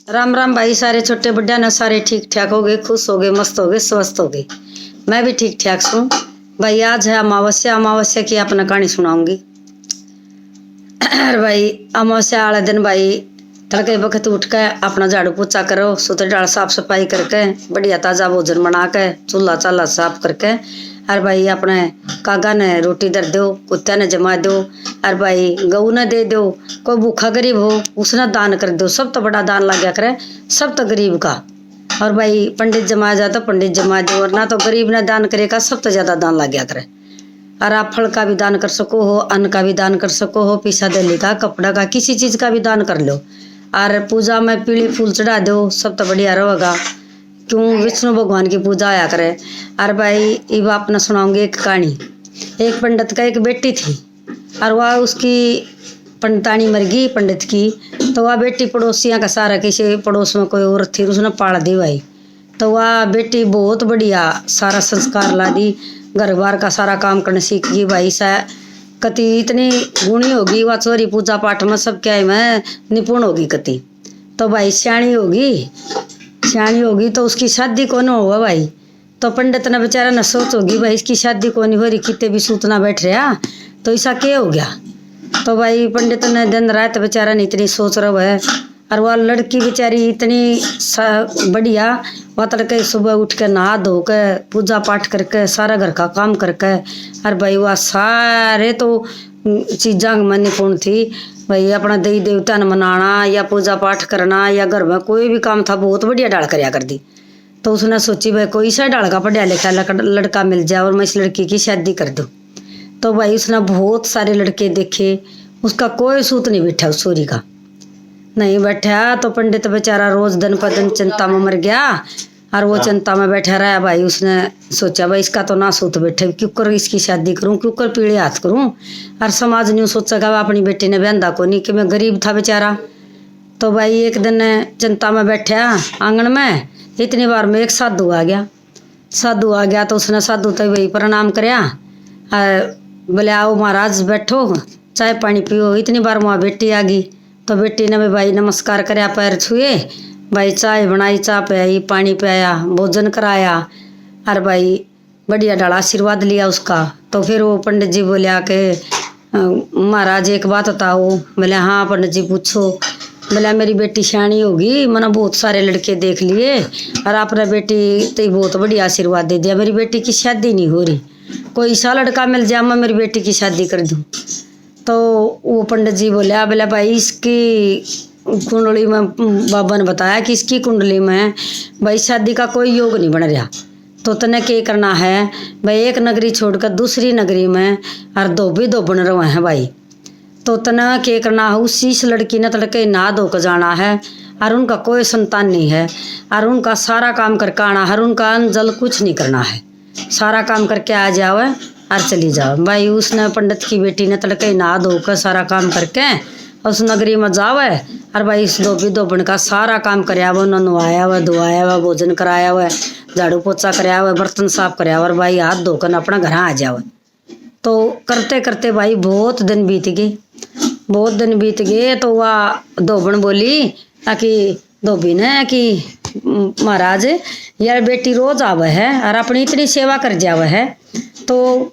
राम राम भाई, सारे छोटे बड्डा न सारे ठीक ठाक हो गए, खुश हो गए, मस्त हो गए, स्वस्थ हो गए। मैं भी ठीक ठाक हूँ भाई। आज है अमावस्या। अमावस्या की अपना कहानी सुनाऊंगी। भाई अमावस्या वाले दिन भाई तड़के वक्त उठ के अपना झाड़ू पोछा करो, सुतर डाल साफ सफाई करके बढ़िया ताजा भोजन बना के चूल्हा चाला साफ करके और भाई अपने कागा ने रोटी दर दो, कुत्ते ने जमा दो और भाई गऊ ने दे दो। कोई भूखा गरीब हो उसने दान कर दो। सब तो बड़ा दान लग करे, सब तो गरीब का। और भाई पंडित जमा जाए तो पंडित जमा दो, और ना तो गरीब ने दान करेगा, सब तो ज्यादा दान लग गया करे। और आप फल का भी दान कर सको हो, अन्न का भी दान कर सको हो, पीसा दली का, कपड़ा का, किसी चीज का भी दान कर लो। और पूजा में पीली फूल चढ़ा दो, सब तो बढ़िया रहेगा। क्यों विष्णु भगवान की पूजा आया करे। और भाई ये बात न सुनाऊंगी एक कहानी। एक पंडित का एक बेटी थी और वह उसकी पंडितानी मर गई पंडित की। तो वह बेटी पड़ोसियाँ का सारा, किसी पड़ोस में कोई औरत थी उसने पाल दी भाई। तो वह बेटी बहुत बढ़िया सारा संस्कार ला दी, घर बार का सारा काम करने सीख गई भाई। सा कति इतनी गुणी होगी वह, चोरी पूजा पाठ में सब क्या में निपुण होगी कति। तो भाई सियाणी होगी तो उसकी शादी कौन होगा भाई। तो पंडित ने बेचारा न सोच होगी भाई इसकी शादी कौन हो रही, कितने भी सूतना बैठ रहा, तो ऐसा क्या हो गया। तो भाई पंडित ने दिन रात बेचारा ने इतनी सोच रहा है। और वह लड़की बेचारी इतनी बढ़िया, वह तड़के सुबह उठ के नहा धो के पूजा पाठ करके सारा घर का काम करके, और भाई वह सारे तो चीज़ा में निपुण थी भाई। अपना देवी देवता ने मनाना या पूजा पाठ करना या घर में कोई भी काम था बहुत बढ़िया डाल करया कर दी। तो उसने सोची भाई कोई सा डाल का पढ़ा लिखा लड़का मिल जाए और मैं इस लड़की की शादी कर दूँ। तो भाई उसने बहुत सारे लड़के देखे, उसका कोई सूत नहीं बैठा, उस छोरी का नहीं बैठा। तो पंडित बेचारा रोज दिन पर दिन चिंता में मर गया और वो चिंता में बैठा रहा भाई। उसने सोचा भाई इसका तो ना सूत बैठे, क्यों कर इसकी शादी करूं, क्यों कर पीड़े हाथ करूं। और समाज ने सोचा अपनी बेटी ने बहंदा को नहीं, कि मैं गरीब था बेचारा। तो भाई एक दिन चिंता में बैठा आंगन में, इतनी बार में एक साधु आ गया। तो उसने साधु तो भाई प्रणाम करया, बोले आओ महाराज बैठो चाय पानी पियो। इतनी बार वहाँ बेटी आ गई। तो बेटी ने भाई नमस्कार करया, पैर छुए भाई, चाय बनाई, चाय पियाई, पानी पियाया, भोजन कराया और भाई बढ़िया डाला आशीर्वाद लिया उसका। तो फिर वो पंडित जी बोलिया कि महाराज एक बात बताओ। बोले हाँ पंडित जी पूछो। बोला मेरी बेटी सियाणी होगी, मैंने बहुत सारे लड़के देख लिए और आपने बेटी तो बहुत बढ़िया आशीर्वाद दे दिया, मेरी बेटी की शादी नहीं हो रही, कोई ऐसा लड़का मिल जाए मैं मेरी बेटी की शादी कर दूँ। तो वो पंडित जी बोले भाई इसकी कुंडली में बाबा ने बताया कि इसकी कुंडली में भाई शादी का कोई योग नहीं बन रहा। तो तने क्या करना है भाई, एक नगरी छोड़कर दूसरी नगरी में और दो बन रहे हैं भाई। तो तना क्या करना है, उसी लड़की ने तड़के नहा धो कर जाना है और उनका कोई संतान नहीं है और उनका सारा काम करके आना है, उनका अन्न जल कुछ नहीं करना है, सारा काम करके आ जाओ और चली जाओ भाई। उसने पंडित की बेटी ने तड़के नहा धो कर सारा काम करके उस नगरी में जावे और भाई इस धोबन का सारा काम कराया हुआ, नहवाया हुआ, धोआया हुआ, भोजन कराया हुआ, झाड़ू पोछा कराया हुआ, बर्तन साफ कराया हुआ और भाई हाथ धोकर अपना घर आ जाओ। तो करते करते भाई बहुत दिन बीत गए। तो वह धोबन बोली कि धोबी ने कि महाराज यार बेटी रोज आवे है और अपनी इतनी सेवा कर जावे है, तो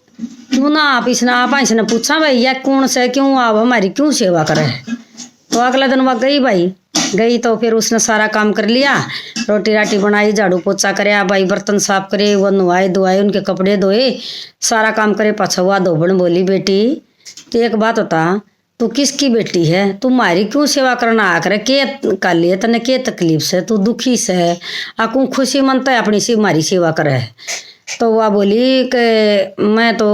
क्यों ना आप इसने पूछा भाई या कौन से क्यों आव हमारी क्यों सेवा करे। तो अगला दिन वह गई तो फिर उसने सारा काम कर लिया, रोटी राटी बनाई, झाड़ू पोछा कराया भाई, बर्तन साफ करे, वो नहाए धोआए, उनके कपड़े धोए, सारा काम करे। पाछा हुआ धोबन बोली बेटी तो एक बात होता, तू किसकी बेटी है, तू मारी क्यों सेवा करना आ करे, के कर लिए तने के तकलीफ से, तू दुखी से आकू खुशी मनता है अपनी सी मारी सेवा करे। तो वह बोली कि मैं तो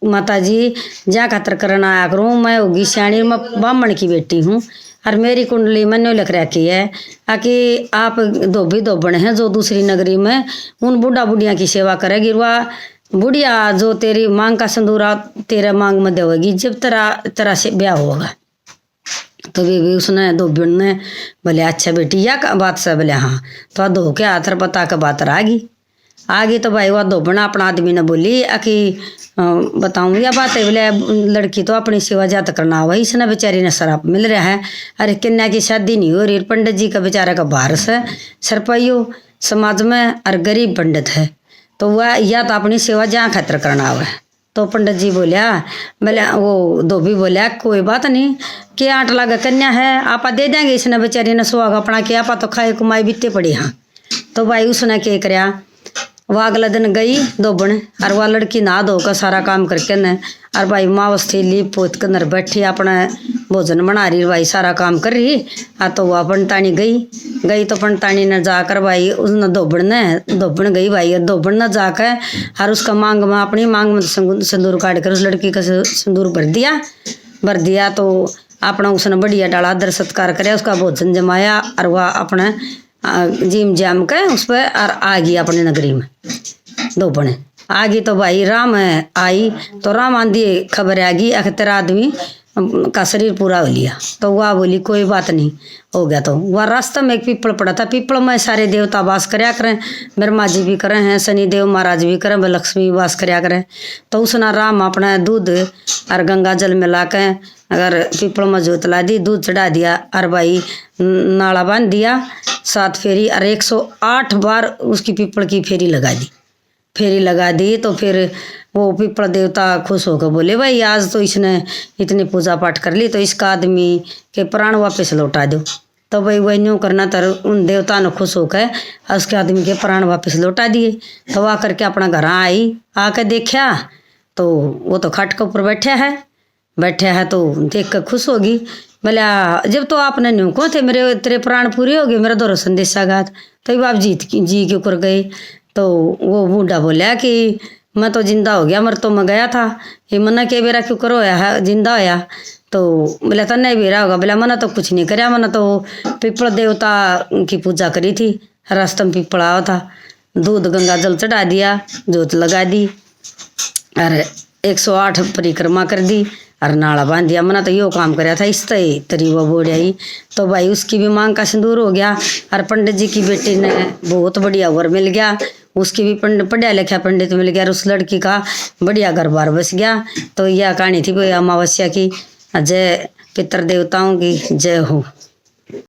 माता जी जा खातर करना आया करूँ, मैं होगी सियाणी, मैं ब्राह्मण की बेटी हूँ और मेरी कुंडली मैंने लिख रखी है कि आप धोबन हैं जो दूसरी नगरी में उन बुढ़िया की सेवा करेगी। वह बुढ़िया जो तेरी मांग का संदूरा तेरे मांग में देगी जब तेरा से ब्याह होगा। तो भी उसने धोबन ने बोले अच्छा बेटी या बात से, बोले हाँ। तो धो के हाथ बता के बात आ गई आगे तो भाई वह धोबना अपना आदमी ने बोली कि बताऊँ या बात है बोले लड़की तो अपनी सेवा जात करना वही इसने बेचारी ने शराब मिल रहा है। अरे कन्या की शादी नहीं हो रही, पंडित जी का बेचारा का बारस है, सरपाइयो समाज में और गरीब पंडित है, तो वह या तो अपनी सेवा जहाँ खातर करना हुआ है। तो पंडित जी बोलिया बोले वो धोबी बोलिया कोई बात नहीं कि 8 लाख कन्या है आपा दे देंगे, इसने बेचारी ने सुहाग अपना किया आपा तो खाए कमाई बीते पड़ी। हाँ तो भाई उसने क्या कराया, वह अगला दिन गई धोबन और वह लड़की नहा धोकर सारा काम करके न और भाई मावस थी लीप पोत के अंदर बैठी अपना भोजन बना रही, भाई सारा काम कर रही। तो वह पंतानी गई तो पंतानी ने जाकर भाई उसने धोबन गई भाई, धोबन ने जाकर और उसका मांग में अपनी मांग में सिंदूर काट कर उस लड़की का सिंदूर भर दिया। तो अपना उसने बढ़िया डाला आदर सत्कार करे, उसका भोजन जमाया और वह अपने जिम जाम के उस पर और आ गई अपनी नगरी में। धोबन आ गई तो भाई राम आई तो राम आंधी खबर आ गई कि तेरा आदमी का शरीर पूरा हो लिया। तो वह बोली कोई बात नहीं हो गया। तो वह रास्ते में एक पीपल पड़ा था, पीपल में सारे देवता वास करया करें, ब्रह्मा जी भी करें हैं, शनि देव महाराज भी करें, लक्ष्मी भी वास करया करें। तो उसने राम अपना दूध और गंगा जल मिला के अगर पीपल में जोत ला दी, दूध चढ़ा दिया और भाई नाला बांध दिया 7 फेरी और 108 बार उसकी पीपल की फेरी लगा दी। तो फिर वो पीपल देवता खुश होकर बोले भाई आज तो इसने इतनी पूजा पाठ कर ली तो इसका आदमी के प्राण वापस लौटा दो। तो भाई वही न्यू करना तर उन देवता ने खुश होकर उसके आदमी के प्राण वापस लौटा दिए। तो वह करके अपना घर आई, आके देखा तो वो तो खाट के ऊपर बैठे है तो देख कर खुश होगी। बोला जब तो आपने न्यू को थे तेरे प्राण पूरे हो गए, मेरा दोनों संदेशा गात। तो बाप जी के ऊपर गए। तो वो बूढ़ा बोला कि मैं तो जिंदा हो गया, मर तो मैं गया था, ये मना के बेरा क्यों करो है जिंदा होया। तो बोला था नहीं बेरा होगा। बोला मैंने तो कुछ नहीं कराया, मैंने तो पीपल देवता की पूजा करी थी, रास्ते में पीपल आया था, दूध गंगा जल चढ़ा दिया, जोत लगा दी और 108 परिक्रमा कर दी और नाला बांध दिया। मैंने तो यो काम कराया था, इस तरी वो बोल आई। तो भाई उसकी भी मांग का सिंदूर हो गया और पंडित जी की बेटी ने बहुत बढ़िया वर मिल गया, उसकी भी पढ़ा लिखा पंडित मिल गया और उस लड़की का बढ़िया घर बार बस गया। तो यह कहानी थी भाई अमावस्या की। जय पितर देवताओं की जय हो।